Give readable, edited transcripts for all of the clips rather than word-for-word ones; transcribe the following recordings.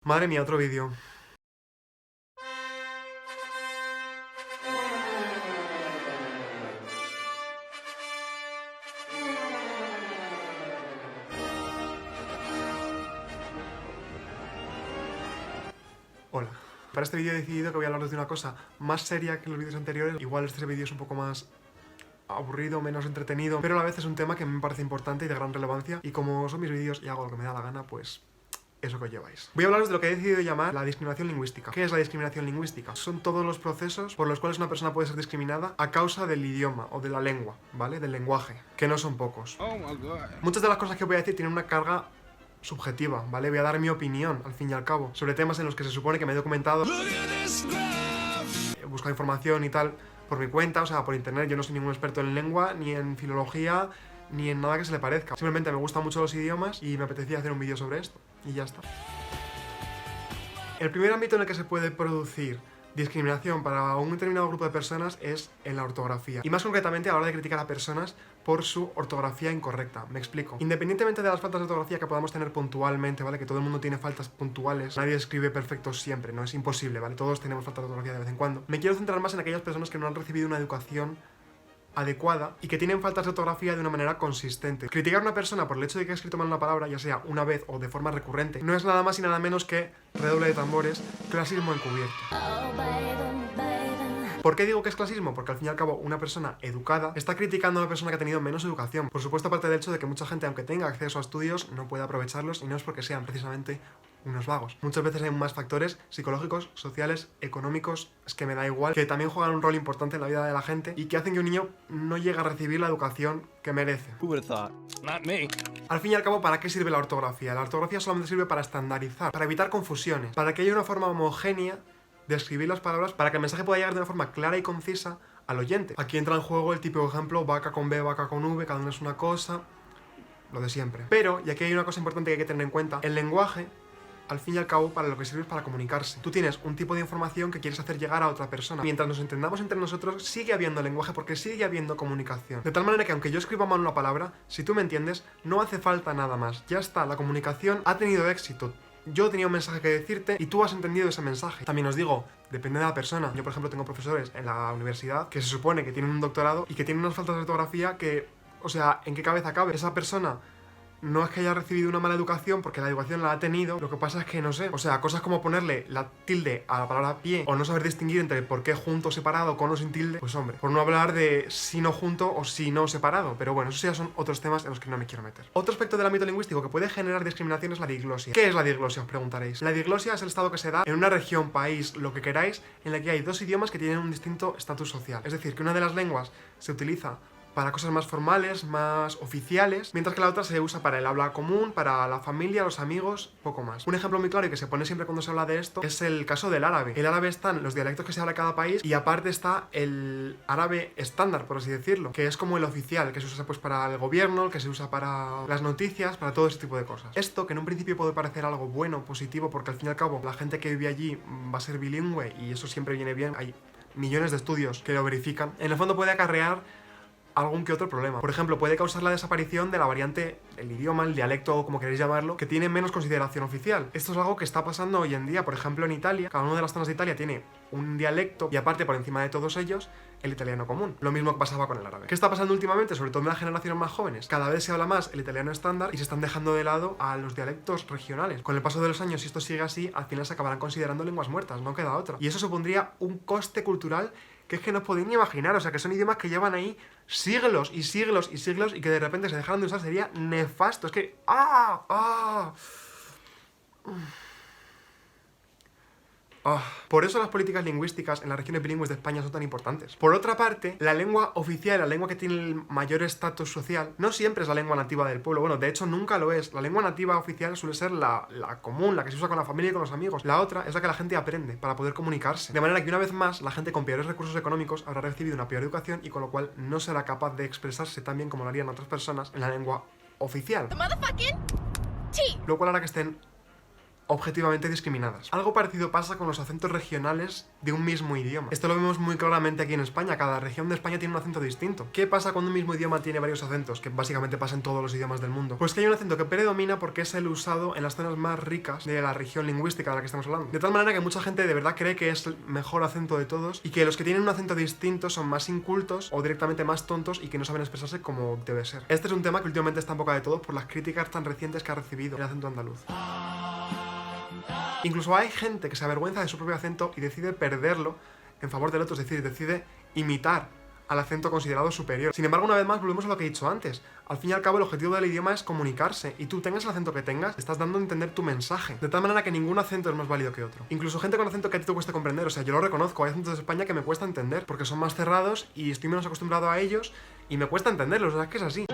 Madre mía, otro vídeo. Hola. Para este vídeo he decidido que voy a hablaros de una cosa más seria que los vídeos anteriores. Igual este vídeo es un poco más aburrido, menos entretenido, pero a la vez es un tema que me parece importante y de gran relevancia. Y como son mis vídeos y hago lo que me da la gana, pues eso que os lleváis. Voy a hablaros de lo que he decidido llamar la discriminación lingüística. ¿Qué es la discriminación lingüística? Son todos los procesos por los cuales una persona puede ser discriminada a causa del idioma o de la lengua, ¿vale? Del lenguaje, que no son pocos. Oh my God. Muchas de las cosas que voy a decir tienen una carga subjetiva, ¿vale? Voy a dar mi opinión, al fin y al cabo, sobre temas en los que se supone que me he documentado, he buscado información y tal por mi cuenta, o sea, por internet. Yo no soy ningún experto en lengua, ni en filología, ni en nada que se le parezca. Simplemente me gustan mucho los idiomas y me apetecía hacer un vídeo sobre esto. Y ya está. El primer ámbito en el que se puede producir discriminación para un determinado grupo de personas es en la ortografía. Y más concretamente a la hora de criticar a personas por su ortografía incorrecta. Me explico. Independientemente de las faltas de ortografía que podamos tener puntualmente, ¿vale? Que todo el mundo tiene faltas puntuales. Nadie escribe perfecto siempre, no es imposible, ¿vale? Todos tenemos faltas de ortografía de vez en cuando. Me quiero centrar más en aquellas personas que no han recibido una educación adecuada y que tienen faltas de ortografía de una manera consistente. Criticar a una persona por el hecho de que ha escrito mal una palabra, ya sea una vez o de forma recurrente, no es nada más y nada menos que, redoble de tambores, clasismo encubierto. ¿Por qué digo que es clasismo? Porque al fin y al cabo una persona educada está criticando a una persona que ha tenido menos educación. Por supuesto, aparte del hecho de que mucha gente, aunque tenga acceso a estudios, no puede aprovecharlos, y no es porque sean precisamente unos vagos. Muchas veces hay más factores psicológicos, sociales, económicos, es que me da igual, que también juegan un rol importante en la vida de la gente y que hacen que un niño no llegue a recibir la educación que merece. Who would have thought? Not me. Al fin y al cabo, ¿para qué sirve la ortografía? La ortografía solamente sirve para estandarizar, para evitar confusiones, para que haya una forma homogénea de escribir las palabras, para que el mensaje pueda llegar de una forma clara y concisa al oyente. Aquí entra en juego el típico ejemplo vaca con B, vaca con V, cada uno es una cosa, lo de siempre. Pero, y aquí hay una cosa importante que hay que tener en cuenta, el lenguaje, al fin y al cabo, para lo que sirve es para comunicarse. Tú tienes un tipo de información que quieres hacer llegar a otra persona. Mientras nos entendamos entre nosotros, sigue habiendo lenguaje porque sigue habiendo comunicación. De tal manera que aunque yo escriba mal una palabra, si tú me entiendes, no hace falta nada más. Ya está, la comunicación ha tenido éxito. Yo tenía un mensaje que decirte y tú has entendido ese mensaje. También os digo, depende de la persona. Yo, por ejemplo, tengo profesores en la universidad que se supone que tienen un doctorado y que tienen unas faltas de ortografía que, o sea, ¿en qué cabeza cabe? Esa persona no es que haya recibido una mala educación, porque la educación la ha tenido. Lo que pasa es que no sé, o sea, cosas como ponerle la tilde a la palabra pie, o no saber distinguir entre por qué junto, separado, con o sin tilde, pues hombre, por no hablar de si no junto o si no separado. Pero bueno, eso ya son otros temas en los que no me quiero meter. Otro aspecto del ámbito lingüístico que puede generar discriminación es la diglosia. ¿Qué es la diglosia? Os preguntaréis. La diglosia es el estado que se da en una región, país, lo que queráis, en la que hay dos idiomas que tienen un distinto estatus social. Es decir, que una de las lenguas se utiliza para cosas más formales, más oficiales, mientras que la otra se usa para el habla común, para la familia, los amigos, poco más. Un ejemplo muy claro y que se pone siempre cuando se habla de esto es el caso del árabe. El árabe están los dialectos que se habla en cada país y aparte está el árabe estándar, por así decirlo, que es como el oficial, que se usa pues para el gobierno, el que se usa para las noticias, para todo ese tipo de cosas. Esto, que en un principio puede parecer algo bueno, positivo, porque al fin y al cabo la gente que vive allí va a ser bilingüe y eso siempre viene bien, hay millones de estudios que lo verifican, en el fondo puede acarrear algún que otro problema. Por ejemplo, puede causar la desaparición de la variante, el idioma, el dialecto, o como queréis llamarlo, que tiene menos consideración oficial. Esto es algo que está pasando hoy en día. Por ejemplo, en Italia, cada una de las zonas de Italia tiene un dialecto y aparte, por encima de todos ellos, el italiano común. Lo mismo que pasaba con el árabe. ¿Qué está pasando últimamente? Sobre todo en las generaciones más jóvenes. Cada vez se habla más el italiano estándar y se están dejando de lado a los dialectos regionales. Con el paso de los años, si esto sigue así, al final se acabarán considerando lenguas muertas, no queda otra. Y eso supondría un coste cultural que es que no os podéis ni imaginar. O sea, que son idiomas que llevan ahí siglos y siglos y siglos y que de repente se dejaran de usar sería nefasto. Es que... Por eso las políticas lingüísticas en las regiones bilingües de España son tan importantes. Por otra parte, la lengua oficial, la lengua que tiene el mayor estatus social, no siempre es la lengua nativa del pueblo. Bueno, de hecho nunca lo es. La lengua nativa oficial suele ser la común, la que se usa con la familia y con los amigos. La otra es la que la gente aprende para poder comunicarse. De manera que una vez más, la gente con peores recursos económicos habrá recibido una peor educación y con lo cual no será capaz de expresarse tan bien como lo harían otras personas en la lengua oficial. Lo cual hará que estén objetivamente discriminadas. Algo parecido pasa con los acentos regionales de un mismo idioma. Esto lo vemos muy claramente aquí en España. Cada región de España tiene un acento distinto. ¿Qué pasa cuando un mismo idioma tiene varios acentos? Que básicamente pasa en todos los idiomas del mundo. Pues que hay un acento que predomina porque es el usado en las zonas más ricas de la región lingüística de la que estamos hablando. De tal manera que mucha gente de verdad cree que es el mejor acento de todos y que los que tienen un acento distinto son más incultos o directamente más tontos y que no saben expresarse como debe ser. Este es un tema que últimamente está en boca de todos por las críticas tan recientes que ha recibido el acento andaluz. Incluso hay gente que se avergüenza de su propio acento y decide perderlo en favor del otro, es decir, decide imitar al acento considerado superior. Sin embargo, una vez más, volvemos a lo que he dicho antes. Al fin y al cabo, el objetivo del idioma es comunicarse, y tú tengas el acento que tengas, estás dando a entender tu mensaje. De tal manera que ningún acento es más válido que otro. Incluso gente con acento que a ti te cuesta comprender, o sea, yo lo reconozco, hay acentos de España que me cuesta entender, porque son más cerrados y estoy menos acostumbrado a ellos, y me cuesta entenderlos, o sea, es que es así.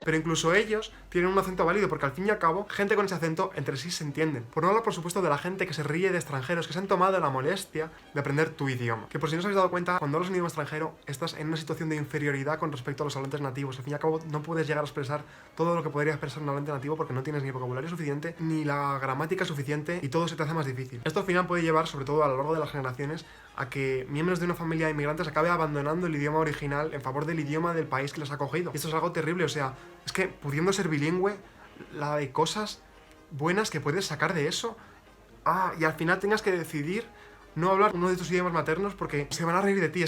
Pero incluso ellos tienen un acento válido porque al fin y al cabo, gente con ese acento entre sí se entienden. Por no hablar, por supuesto, de la gente que se ríe de extranjeros, que se han tomado la molestia de aprender tu idioma. Que por si no os habéis dado cuenta, cuando hablas un idioma extranjero, estás en una situación de inferioridad con respecto a los hablantes nativos. Al fin y al cabo, no puedes llegar a expresar todo lo que podría expresar un hablante nativo porque no tienes ni vocabulario suficiente, ni la gramática suficiente, y todo se te hace más difícil. Esto al final puede llevar, sobre todo a lo largo de las generaciones, a que miembros de una familia de inmigrantes acabe abandonando el idioma original en favor del idioma del país que les ha acogido. Y esto es algo terrible, o sea, es que pudiendo ser bilingüe, la de cosas buenas que puedes sacar de eso, y al final tengas que decidir no hablar uno de tus idiomas maternos porque se van a reír de ti,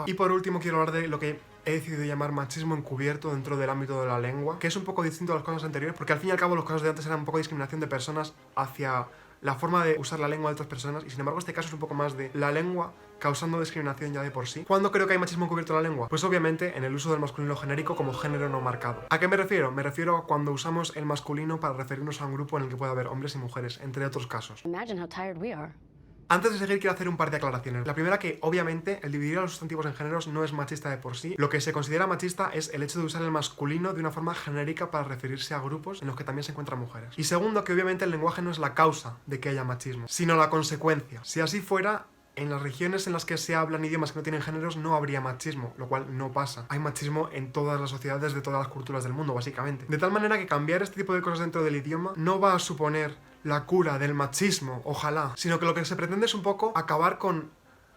Y por último quiero hablar de lo que he decidido llamar machismo encubierto dentro del ámbito de la lengua, que es un poco distinto a las cosas anteriores, porque al fin y al cabo los casos de antes eran un poco discriminación de personas hacia la forma de usar la lengua de otras personas, y sin embargo este caso es un poco más de la lengua causando discriminación ya de por sí. ¿Cuándo creo que hay machismo encubierto en la lengua? Pues obviamente en el uso del masculino genérico como género no marcado. ¿A qué me refiero? Me refiero a cuando usamos el masculino para referirnos a un grupo en el que puede haber hombres y mujeres, entre otros casos. Antes de seguir quiero hacer un par de aclaraciones. La primera, que obviamente el dividir a los sustantivos en géneros no es machista de por sí. Lo que se considera machista es el hecho de usar el masculino de una forma genérica para referirse a grupos en los que también se encuentran mujeres. Y segundo, que obviamente el lenguaje no es la causa de que haya machismo, sino la consecuencia. Si así fuera, en las regiones en las que se hablan idiomas que no tienen géneros no habría machismo, lo cual no pasa. Hay machismo en todas las sociedades de todas las culturas del mundo, básicamente. De tal manera que cambiar este tipo de cosas dentro del idioma no va a suponer la cura del machismo, ojalá, sino que lo que se pretende es un poco acabar con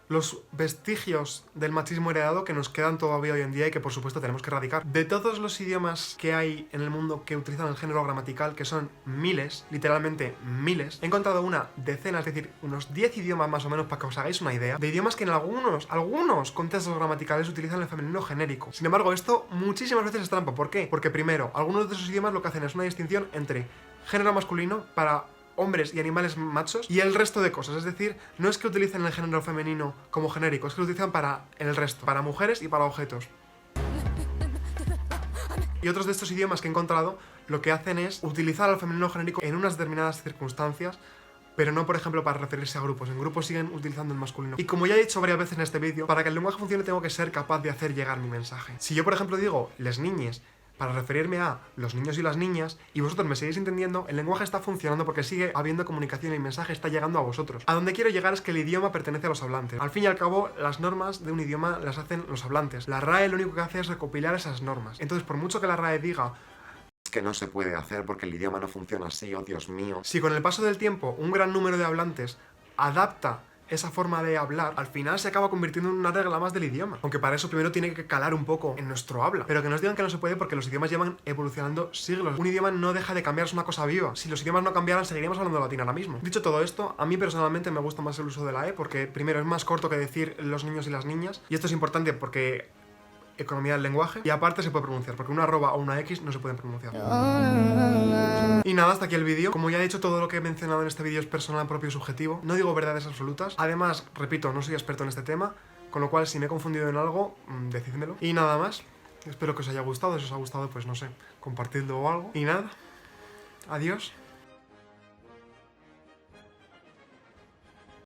los vestigios del machismo heredado que nos quedan todavía hoy en día y que por supuesto tenemos que erradicar. De todos los idiomas que hay en el mundo que utilizan el género gramatical, que son miles, literalmente miles, he encontrado una decena, es decir, unos 10 idiomas más o menos para que os hagáis una idea, de idiomas que en algunos contextos gramaticales utilizan el femenino genérico. Sin embargo, esto muchísimas veces es trampa. ¿Por qué? Porque primero, algunos de esos idiomas lo que hacen es una distinción entre género masculino para hombres y animales machos y el resto de cosas, es decir, no es que utilicen el género femenino como genérico, es que lo utilizan para el resto, para mujeres y para objetos. Y otros de estos idiomas que he encontrado lo que hacen es utilizar al femenino genérico en unas determinadas circunstancias, pero no, por ejemplo, para referirse a grupos. En grupos siguen utilizando el masculino. Y como ya he dicho varias veces en este vídeo, para que el lenguaje funcione tengo que ser capaz de hacer llegar mi mensaje. Si yo, por ejemplo, digo les niñes para referirme a los niños y las niñas, y vosotros me seguís entendiendo, el lenguaje está funcionando porque sigue habiendo comunicación y el mensaje está llegando a vosotros. A donde quiero llegar es que el idioma pertenece a los hablantes. Al fin y al cabo, las normas de un idioma las hacen los hablantes. La RAE lo único que hace es recopilar esas normas. Entonces, por mucho que la RAE diga que no se puede hacer porque el idioma no funciona así, oh Dios mío, si con el paso del tiempo un gran número de hablantes adapta esa forma de hablar, al final se acaba convirtiendo en una regla más del idioma. Aunque para eso primero tiene que calar un poco en nuestro habla. Pero que nos digan que no se puede porque los idiomas llevan evolucionando siglos. Un idioma no deja de cambiar, es una cosa viva. Si los idiomas no cambiaran, seguiríamos hablando latín ahora mismo. Dicho todo esto, a mí personalmente me gusta más el uso de la E porque primero es más corto que decir los niños y las niñas. Y esto es importante porque economía del lenguaje, y aparte se puede pronunciar, porque una arroba o una X no se pueden pronunciar. Y nada, hasta aquí el vídeo. Como ya he dicho, todo lo que he mencionado en este vídeo es personal, propio y subjetivo. No digo verdades absolutas. Además, repito, no soy experto en este tema, con lo cual si me he confundido en algo, decídmelo. Y nada más. Espero que os haya gustado. Si os ha gustado, pues no sé, compartidlo o algo. Y nada, adiós.